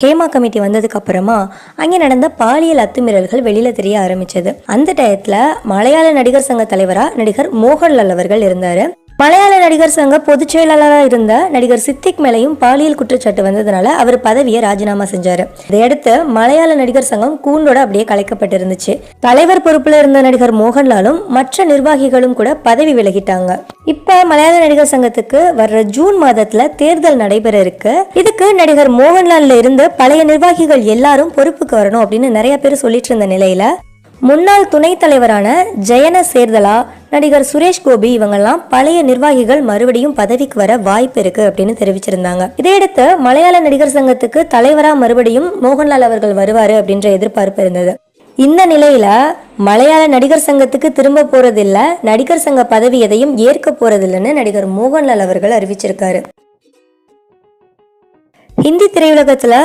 Hema committee வந்ததுக்கு அப்புறமா அங்கே நடந்த பாலியல் அத்துமீறல்கள் வெளியில தெரிய ஆரம்பிச்சது. அந்த டயத்துல மலையாள நடிகர் சங்க தலைவரா நடிகர் மோகன்லால் அவர்கள் இருந்தாரு. மலையாள நடிகர் சங்க பொதுச் செயலாளராக இருந்த நடிகர் சித்திக் மேலையும் பாலியல் குற்றச்சாட்டு வந்ததுனால அவர் பதவியை ராஜினாமா செஞ்சாரு. இதையடுத்து மலையாள நடிகர் சங்கம் கூண்டோட அப்படியே கலைக்கப்பட்டிருந்துச்சு. தலைவர் பொறுப்புல இருந்த நடிகர் மோகன்லாலும் மற்ற நிர்வாகிகளும் கூட பதவி விலகிட்டாங்க. இப்ப மலையாள நடிகர் சங்கத்துக்கு வர்ற ஜூன் மாதத்துல தேர்தல் நடைபெற இருக்கு. இதுக்கு நடிகர் மோகன்லால்ல இருந்து பழைய நிர்வாகிகள் எல்லாரும் பொறுப்புக்கு வரணும் அப்படின்னு நிறைய பேர் சொல்லிட்டு இருந்த நிலையில முன்னாள் துணைத் தலைவரான ஜெயன சேர்தலா, நடிகர் சுரேஷ் கோபி இவங்கெல்லாம் பழைய நிர்வாகிகள் மறுபடியும் பதவிக்கு வர வாய்ப்பு இருக்கு அப்படின்னு தெரிவிச்சிருந்தாங்க. இதையடுத்து மலையாள நடிகர் சங்கத்துக்கு தலைவரா மறுபடியும் மோகன்லால் அவர்கள் வருவாரு அப்படின்ற எதிர்பார்ப்பு இருந்தது. இந்த நிலையில மலையாள நடிகர் சங்கத்துக்கு திரும்ப போறதில்ல, நடிகர் சங்க பதவி எதையும் ஏற்க போறதில்லைன்னு நடிகர் மோகன்லால் அவர்கள் அறிவிச்சிருக்காரு. ஹிந்தி திரையுலகத்துல